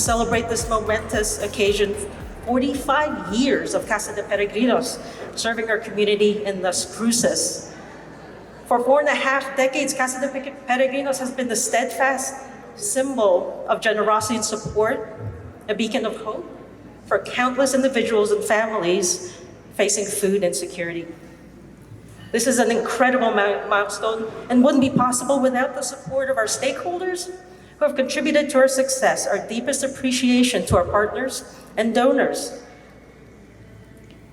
celebrate this momentous occasion, 45 years of Casa de Peregrinos, serving our community in the Cruces. For 4.5 decades, Casa de Peregrinos has been the steadfast symbol of generosity and support, a beacon of hope for countless individuals and families facing food insecurity. This is an incredible milestone and wouldn't be possible without the support of our stakeholders who have contributed to our success. Our deepest appreciation to our partners and donors.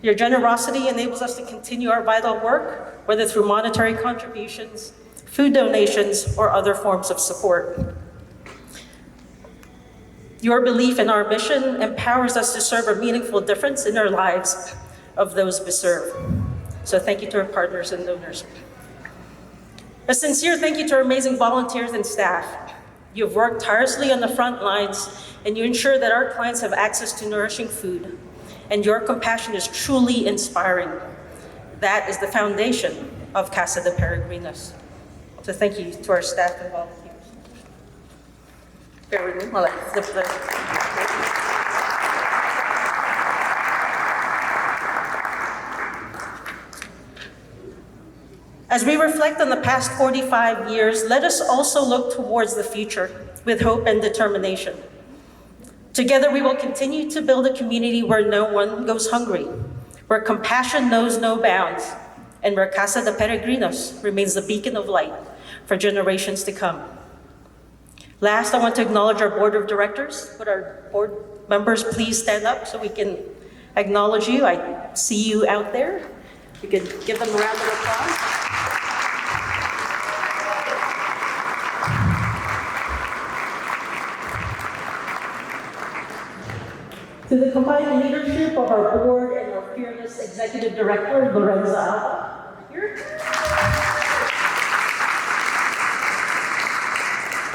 Your generosity enables us to continue our vital work, whether through monetary contributions, food donations, or other forms of support. Your belief in our mission empowers us to serve a meaningful difference in our lives of those we serve. So thank you to our partners and donors. A sincere thank you to our amazing volunteers and staff. You've worked tirelessly on the front lines, and you ensure that our clients have access to nourishing food. And your compassion is truly inspiring. That is the foundation of Casa de Peregrinos. So thank you to our staff and volunteers. Bear with me while I flip the... As we reflect on the past 45 years, let us also look towards the future with hope and determination. Together, we will continue to build a community where no one goes hungry, where compassion knows no bounds, and where Casa de Peregrinos remains the beacon of light for generations to come. Last, I want to acknowledge our board of directors. Would our board members please stand up so we can acknowledge you? I see you out there. We could give them a round of applause. To the combined leadership of our board and our fearless executive director, Lorenza Alba, here.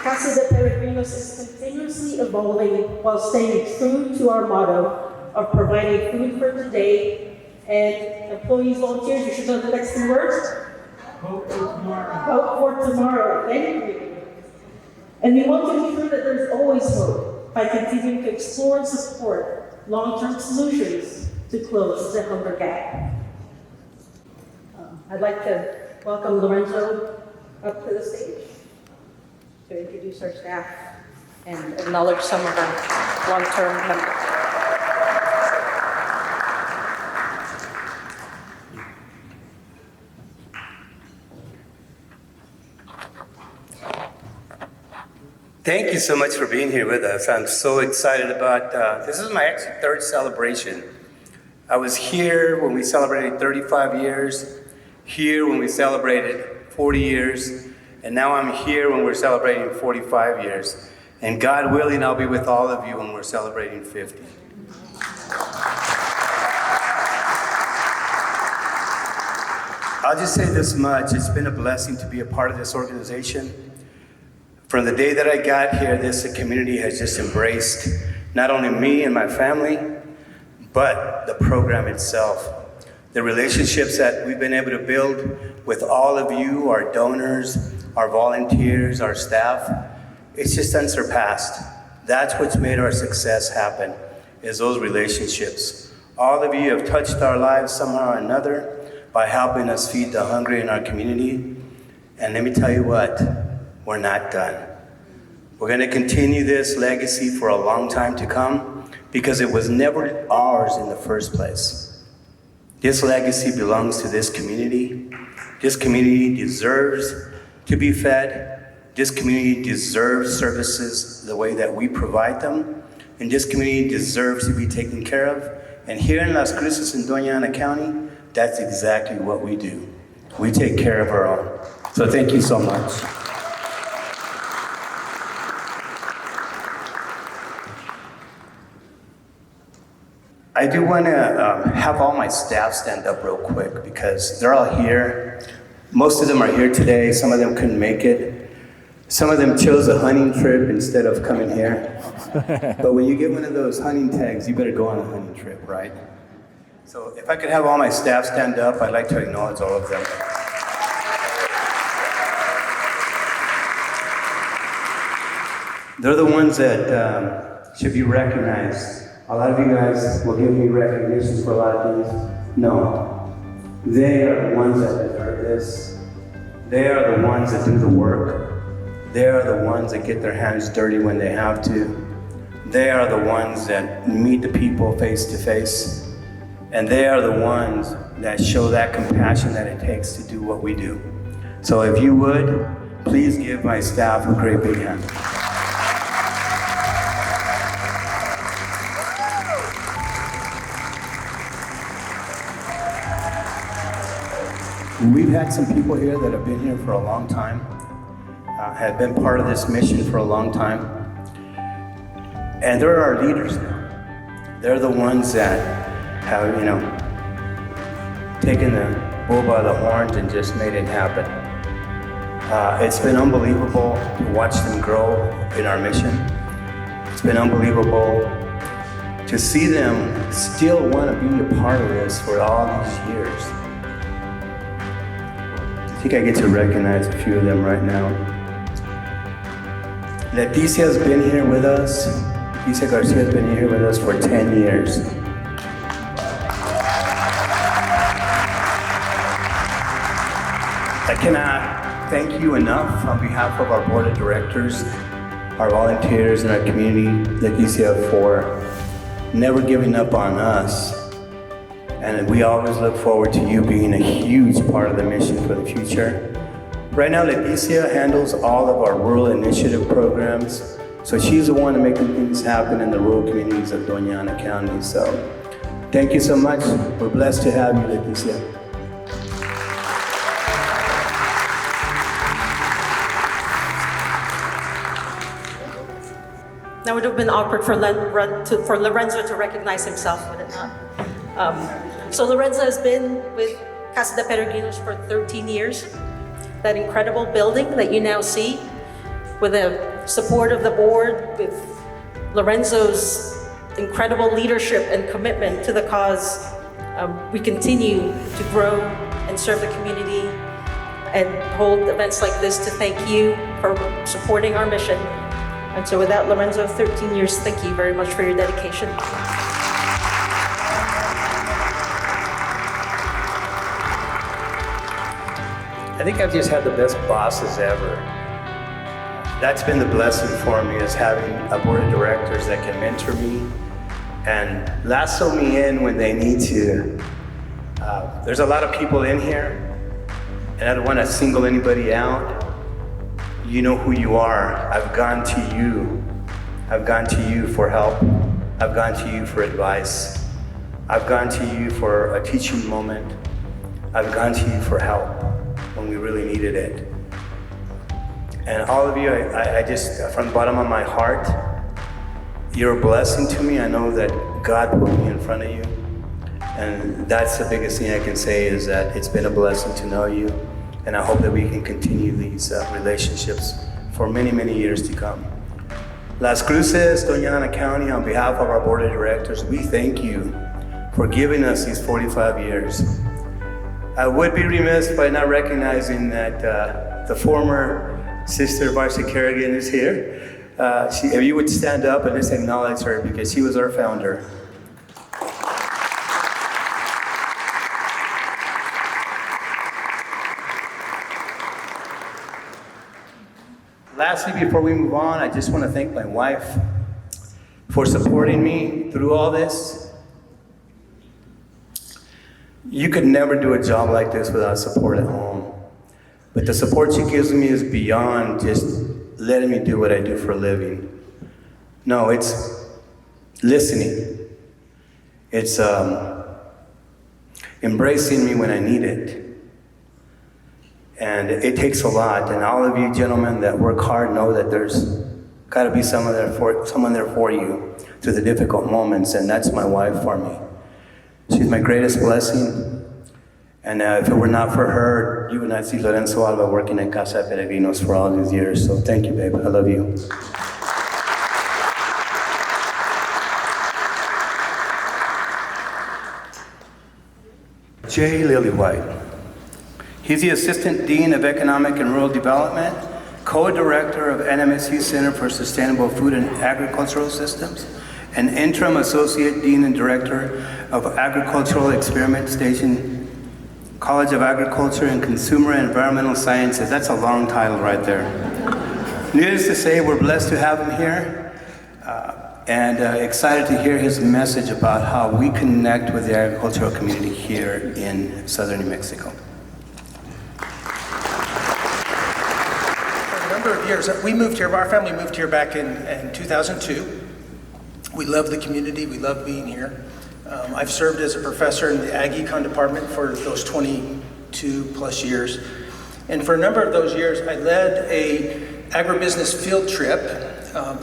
Casa de Peregrinos is continuously evolving while staying true to our motto of providing food for today. And employees, volunteers, you should know the next 3 words. Hope for tomorrow. Hope for tomorrow. Thank you. And we want to be sure that there's always hope by continuing to explore and support long-term solutions to close the hunger gap. I'd like to welcome Lorenzo up to the stage to introduce our staff and acknowledge some of our long-term members. Thank you so much for being here with us. I'm so excited about, this is my actually 3rd celebration. I was here when we celebrated 35 years, here when we celebrated 40 years, and now I'm here when we're celebrating 45 years. And God willing, I'll be with all of you when we're celebrating 50. I'll just say this much, it's been a blessing to be a part of this organization. From the day that I got here, this community has just embraced not only me and my family, but the program itself. The relationships that we've been able to build with all of you, our donors, our volunteers, our staff, it's just unsurpassed. That's what's made our success happen, is those relationships. All of you have touched our lives somehow or another by helping us feed the hungry in our community. And let me tell you what, we're not done. We're gonna continue this legacy for a long time to come because it was never ours in the first place. This legacy belongs to this community. This community deserves to be fed. This community deserves services the way that we provide them. And this community deserves to be taken care of. And here in Las Cruces in Doña Ana County, that's exactly what we do. We take care of our own. So thank you so much. I do want to have all my staff stand up real quick because they're all here. Most of them are here today. Some of them couldn't make it. Some of them chose a hunting trip instead of coming here. But when you get one of those hunting tags, you better go on a hunting trip, right? So if I could have all my staff stand up, I'd like to acknowledge all of them. They're the ones that should be recognized. A lot of you guys will give me recognition for a lot of things. No, they are the ones that deserve this. They are the ones that do the work. They are the ones that get their hands dirty when they have to. They are the ones that meet the people face to face. And they are the ones that show that compassion that it takes to do what we do. So if you would, please give my staff a great big hand. We've had some people here that have been here for a long time, have been part of this mission for a long time. And they're our leaders now. They're the ones that have, taken the bull by the horns and just made it happen. It's been unbelievable to watch them grow in our mission. It's been unbelievable to see them still want to be a part of this for all these years. I think I get to recognize a few of them right now. Leticia has been here with us. Leticia Garcia has been here with us for 10 years. I cannot thank you enough on behalf of our board of directors, our volunteers, and our community, Leticia, for never giving up on us. And we always look forward to you being a huge part of the mission for the future. Right now, Leticia handles all of our rural initiative programs. So she's the one to make things happen in the rural communities of Doña Ana County. So thank you so much. We're blessed to have you, Leticia. Now, it would have been awkward for Lorenzo to recognize himself, would it not? So Lorenzo has been with Casa de Peregrinos for 13 years. That incredible building that you now see, with the support of the board, with Lorenzo's incredible leadership and commitment to the cause, we continue to grow and serve the community and hold events like this to thank you for supporting our mission. And so with that, Lorenzo, 13 years, thank you very much for your dedication. I think I've just had the best bosses ever. That's been the blessing for me, is having a board of directors that can mentor me and lasso me in when they need to. There's a lot of people in here, and I don't want to single anybody out. You know who you are. I've gone to you. I've gone to you for help. I've gone to you for advice. I've gone to you for a teaching moment. I've gone to you for help when we really needed it. And all of you, I just, from the bottom of my heart, you're a blessing to me. I know that God put me in front of you. And that's the biggest thing I can say, is that it's been a blessing to know you. And I hope that we can continue these relationships for many, many years to come. Las Cruces, Doña Ana County, on behalf of our board of directors, we thank you for giving us these 45 years. I would be remiss by not recognizing that the former Sister Marcia Kerrigan is here. If you would stand up and just acknowledge her, because she was our founder. Lastly, before we move on, I just want to thank my wife for supporting me through all this. You could never do a job like this without support at home. But the support she gives me is beyond just letting me do what I do for a living. No, it's listening. It's embracing me when I need it. And it takes a lot. And all of you gentlemen that work hard know that there's got to be someone there for you through the difficult moments. And that's my wife for me. She's my greatest blessing. And if it were not for her, you would not see Lorenzo Alba working at Casa de Peregrinos for all these years. So thank you, babe. I love you. Jay Lillywhite. He's the Assistant Dean of Economic and Rural Development co-director of NMSU Center for Sustainable Food and Agricultural Systems, and interim associate dean and director of Agricultural Experiment Station, College of Agriculture and Consumer and Environmental Sciences. That's a long title right there. Needless to say, we're blessed to have him here and excited to hear his message about how we connect with the agricultural community here in southern New Mexico. For a number of years, we moved here, our family moved here back in 2002. We love the community, we love being here. I've served as a professor in the Ag Econ department for those 22 plus years. And for a number of those years, I led a agribusiness field trip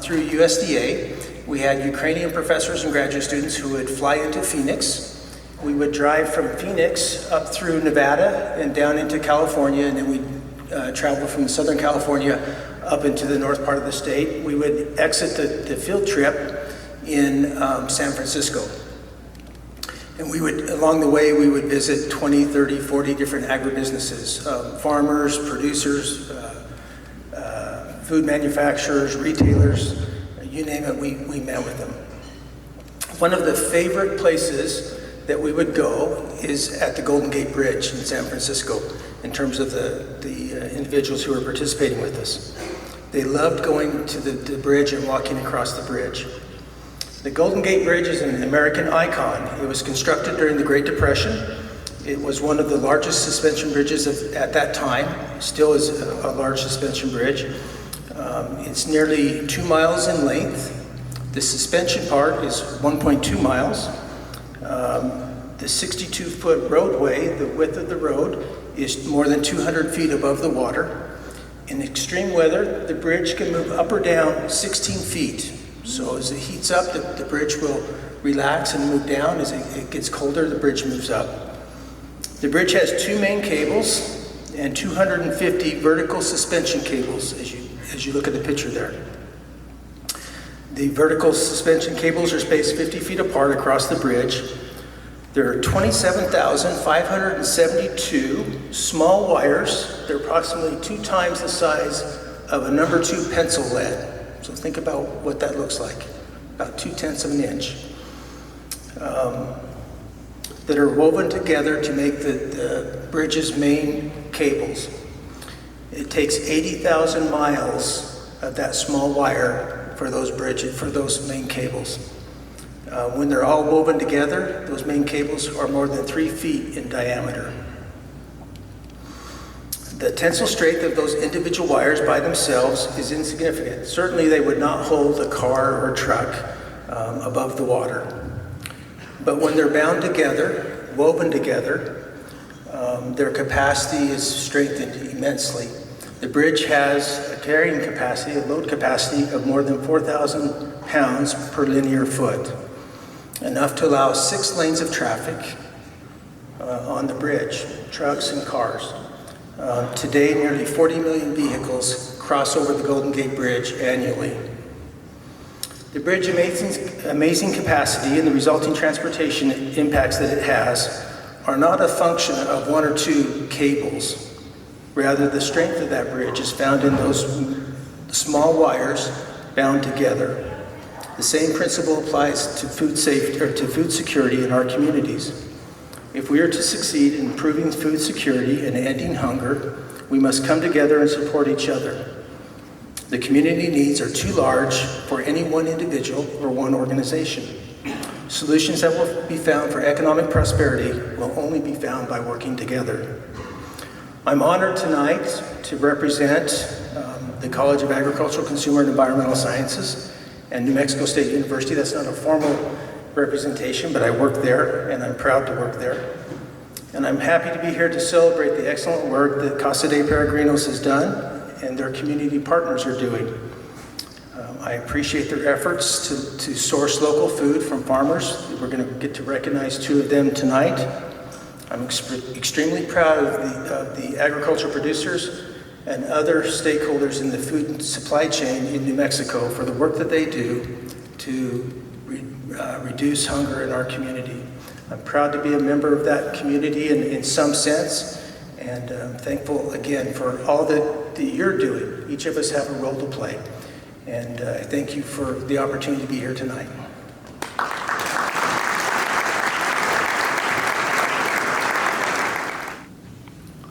through USDA. We had Ukrainian professors and graduate students who would fly into Phoenix. We would drive from Phoenix up through Nevada and down into California, and then we'd travel from Southern California up into the north part of the state. We would exit the field trip in San Francisco. And we would, along the way, we would visit 20, 30, 40 different agribusinesses, farmers, producers, food manufacturers, retailers, you name it, we met with them. One of the favorite places that we would go is at the Golden Gate Bridge in San Francisco, in terms of the individuals who were participating with us. They loved going to the bridge and walking across the bridge. The Golden Gate Bridge is an American icon. It was constructed during the Great Depression. It was one of the largest suspension bridges at that time, still is a large suspension bridge. It's nearly 2 miles in length. The suspension part is 1.2 miles. The 62-foot roadway, the width of the road, is more than 200 feet above the water. In extreme weather, the bridge can move up or down 16 feet. So as it heats up, the bridge will relax and move down. As it gets colder, the bridge moves up. The bridge has 2 main cables and 250 vertical suspension cables, as you look at the picture there. The vertical suspension cables are spaced 50 feet apart across the bridge. There are 27,572 small wires. They're approximately 2 times the size of a number 2 pencil lead. So think about what that looks like, about 2/10 of an inch, that are woven together to make the bridge's main cables. It takes 80,000 miles of that small wire for those main cables. When they're all woven together, those main cables are more than 3 feet in diameter. The tensile strength of those individual wires by themselves is insignificant. Certainly they would not hold a car or truck above the water. But when they're bound together, woven together, their capacity is strengthened immensely. The bridge has a carrying capacity, a load capacity of more than 4,000 pounds per linear foot, enough to allow 6 lanes of traffic on the bridge, trucks and cars. Today, nearly 40 million vehicles cross over the Golden Gate Bridge annually. The bridge's amazing capacity and the resulting transportation impacts that it has are not a function of 1 or 2 cables. Rather, the strength of that bridge is found in those small wires bound together. The same principle applies to food safety or to food security in our communities. If we are to succeed in improving food security and ending hunger, we must come together and support each other. The community needs are too large for any one individual or one organization. Solutions that will be found for economic prosperity will only be found by working together. I'm honored tonight to represent the College of Agricultural, Consumer and Environmental Sciences and New Mexico State University. That's not a formal representation, but I work there and I'm proud to work there. And I'm happy to be here to celebrate the excellent work that Casa de Peregrinos has done and their community partners are doing. I appreciate their efforts to source local food from farmers. We're going to get to recognize 2 of them tonight. I'm extremely proud of the agricultural producers and other stakeholders in the food supply chain in New Mexico for the work that they do to reduce hunger in our community. I'm proud to be a member of that community in some sense, And I'm thankful again for all that you're doing. Each of us have a role to play. And I thank you for the opportunity to be here tonight.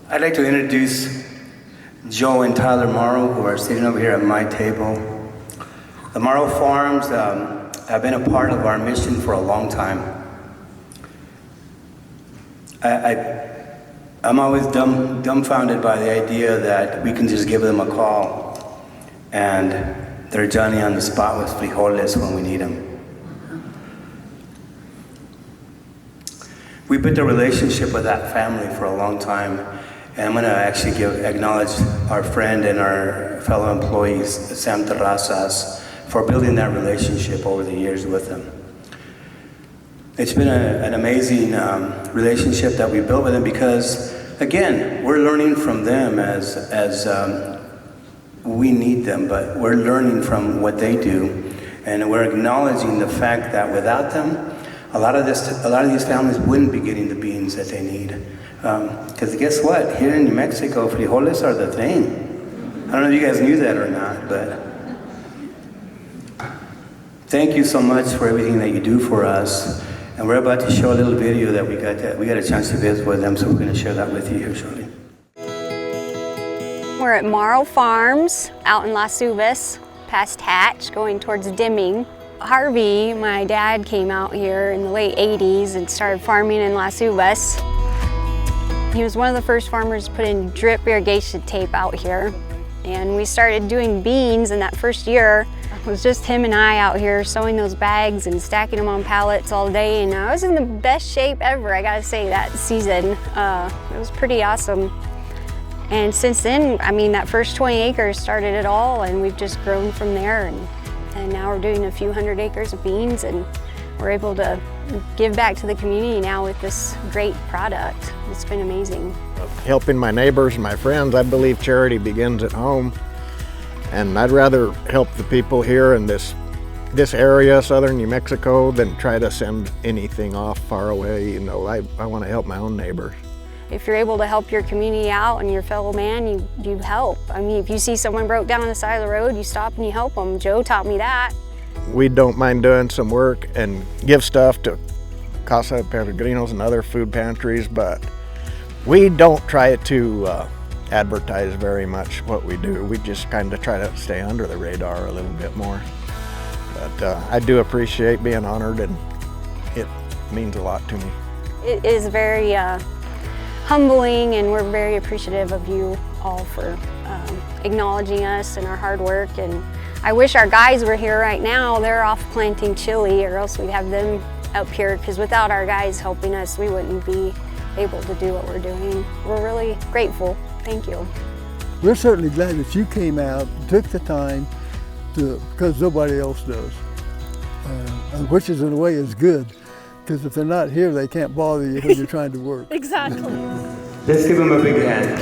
I'd like to introduce Joe and Tyler Morrow, who are sitting over here at my table. The Morrow Farms have been a part of our mission for a long time. I'm always dumbfounded by the idea that we can just give them a call and they're Johnny on the spot with frijoles when we need them. We built a relationship with that family for a long time, and I'm going to actually acknowledge our friend and our fellow employees, Sam Terrazas, for building that relationship over the years with them. It's been an amazing relationship that we built with them because, again, we're learning from them as we need them, but we're learning from what they do, and we're acknowledging the fact that without them, a lot of these families wouldn't be getting the beans that they need. Because guess what? Here in New Mexico, frijoles are the thing. I don't know if you guys knew that or not, but thank you so much for everything that you do for us. And we're about to show a little video that we got a chance to visit with them, so we're going to share that with you here shortly. We're at Morrow Farms out in Las Uvas, past Hatch, going towards Deming. Harvey, my dad, came out here in the late 80s and started farming in Las Uvas. He was one of the first farmers to put in drip irrigation tape out here. And we started doing beans, and that first year it was just him and I out here sewing those bags and stacking them on pallets all day, and I was in the best shape ever, I gotta say, that season. It was pretty awesome. And since then, I mean, that first 20 acres started it all, and we've just grown from there. And now we're doing a few hundred acres of beans, and we're able to give back to the community now with this great product. It's been amazing. Helping my neighbors and my friends, I believe charity begins at home. And I'd rather help the people here in this area, southern New Mexico, than try to send anything off far away. You know, I want to help my own neighbors. If you're able to help your community out and your fellow man, you help. I mean, if you see someone broke down on the side of the road, you stop and you help them. Joe taught me that. We don't mind doing some work and give stuff to Casa de Peregrinos and other food pantries, but we don't try to advertise very much what we do. We just kind of try to stay under the radar a little bit more. But I do appreciate being honored, and it means a lot to me. It is very humbling, and we're very appreciative of you all for acknowledging us and our hard work. And I wish our guys were here right now. They're off planting chili, or else we'd have them up here, because without our guys helping us, we wouldn't be able to do what we're doing. We're really grateful. Thank you. We're certainly glad that you came out, took the time to, because nobody else does, which is in a way is good, because if they're not here, they can't bother you when you're trying to work. Exactly. Let's give them a big hand.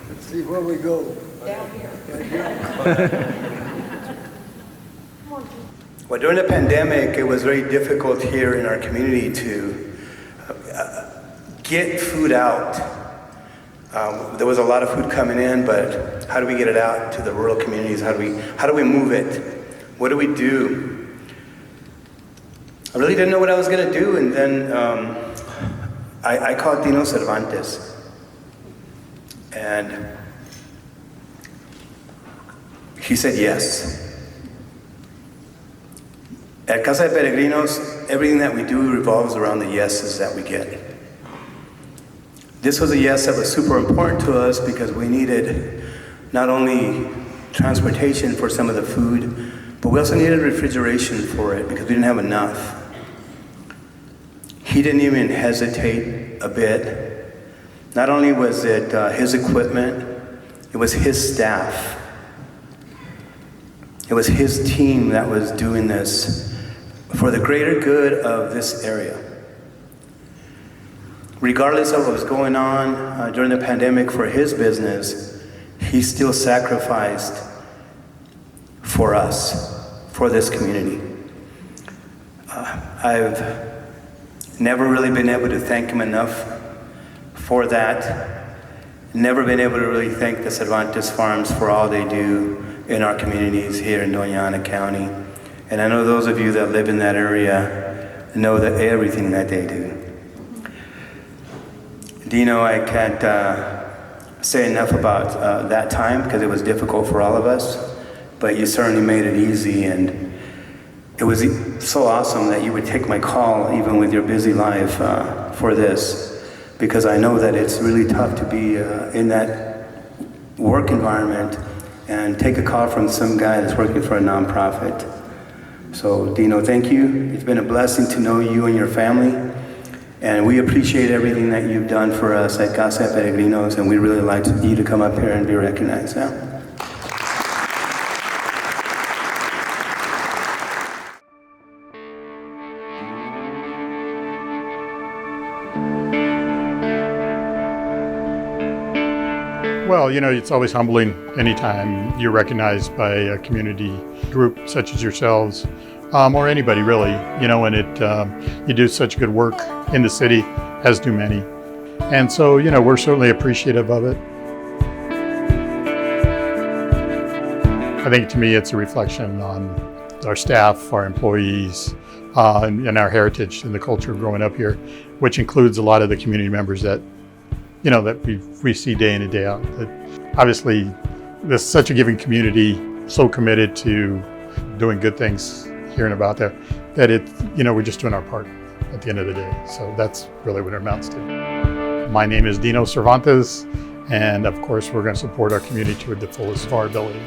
Let's see where we go. Well, during the pandemic, it was very difficult here in our community to get food out. There was a lot of food coming in, but how do we get it out to the rural communities? How do we move it? What do we do? I really didn't know what I was going to do, and then I called Dino Cervantes, and he said yes. At Casa de Peregrinos, everything that we do revolves around the yeses that we get. This was a yes that was super important to us because we needed not only transportation for some of the food, but we also needed refrigeration for it because we didn't have enough. He didn't even hesitate a bit. Not only was it his equipment, it was his staff. It was his team that was doing this for the greater good of this area. Regardless of what was going on during the pandemic for his business, he still sacrificed for us, for this community. I've never really been able to thank him enough for that. Never been able to really thank the Cervantes Farms for all they do in our communities here in Doña Ana County. And I know those of you that live in that area know that everything that they do. Dino, I can't say enough about that time because it was difficult for all of us, but you certainly made it easy, and it was so awesome that you would take my call even with your busy life for this, because I know that it's really tough to be in that work environment and take a call from some guy that's working for a nonprofit. So Dino, thank you. It's been a blessing to know you and your family, and we appreciate everything that you've done for us at Casa de Peregrinos, and we really like you to come up here and be recognized now. Well, you know, it's always humbling anytime you're recognized by a community group such as yourselves, or anybody really, you know, and you do such good work in the city, as do many. And so, you know, we're certainly appreciative of it. I think to me it's a reflection on our staff, our employees, and our heritage and the culture growing up here, which includes a lot of the community members that you know, that we see day in and day out. That obviously, there's such a giving community, so committed to doing good things here and about there, that you know, we're just doing our part at the end of the day. So that's really what it amounts to. My name is Dino Cervantes, and of course, we're going to support our community to the fullest of our ability.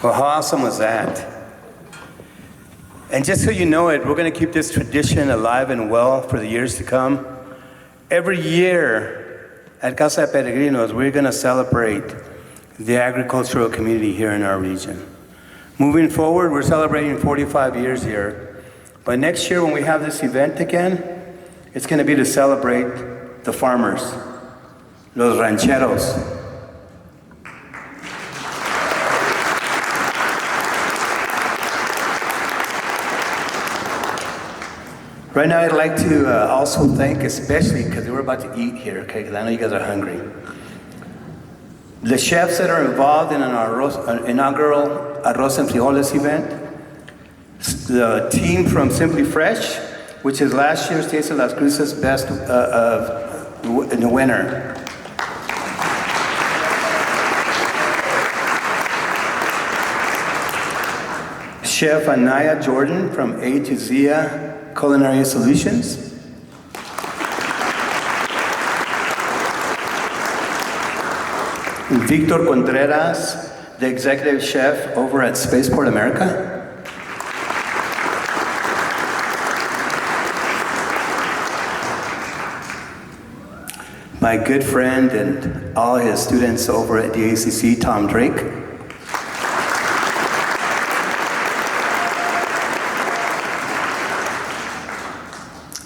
Well, how awesome was that? And just so you know it, we're going to keep this tradition alive and well for the years to come. Every year at Casa de Peregrinos, we're going to celebrate the agricultural community here in our region. Moving forward, we're celebrating 45 years here. But next year when we have this event again, it's going to be to celebrate the farmers, los rancheros. Right now, I'd like to also thank, especially because we're about to eat here, okay, because I know you guys are hungry, the chefs that are involved in our inaugural Arroz Y Frijoles event, the team from Simply Fresh, which is last year's Taste of Las Cruces Best in the winner. Chef Anaya Jordan from A to Zia Culinary Solutions. Victor Contreras, the executive chef over at Spaceport America. My good friend and all his students over at the ACC, Tom Drake.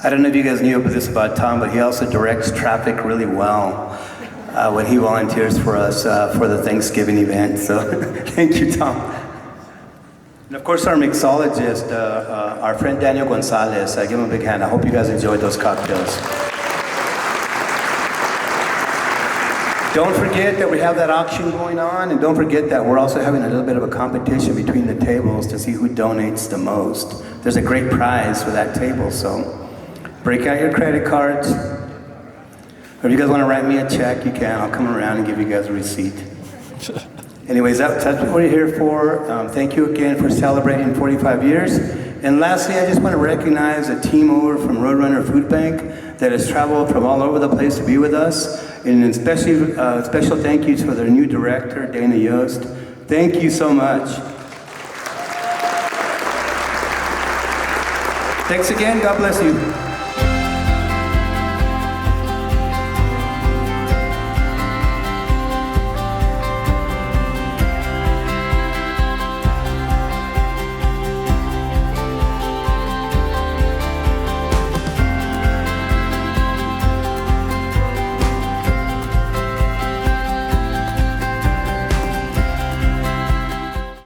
I don't know if you guys knew this about Tom, but he also directs traffic really well when he volunteers for us for the Thanksgiving event. So thank you, Tom. And of course, our mixologist, our friend Daniel Gonzalez. Give him a big hand. I hope you guys enjoyed those cocktails. Don't forget that we have that auction going on, and don't forget that we're also having a little bit of a competition between the tables to see who donates the most. There's a great prize for that table, so break out your credit cards. Or if you guys want to write me a check, you can. I'll come around and give you guys a receipt. Anyways, that's what we're here for. Thank you again for celebrating 45 years. And lastly, I just want to recognize a team over from Roadrunner Food Bank that has traveled from all over the place to be with us. And especially special thank you to their new director, Dana Yost. Thank you so much. Thanks again. God bless you.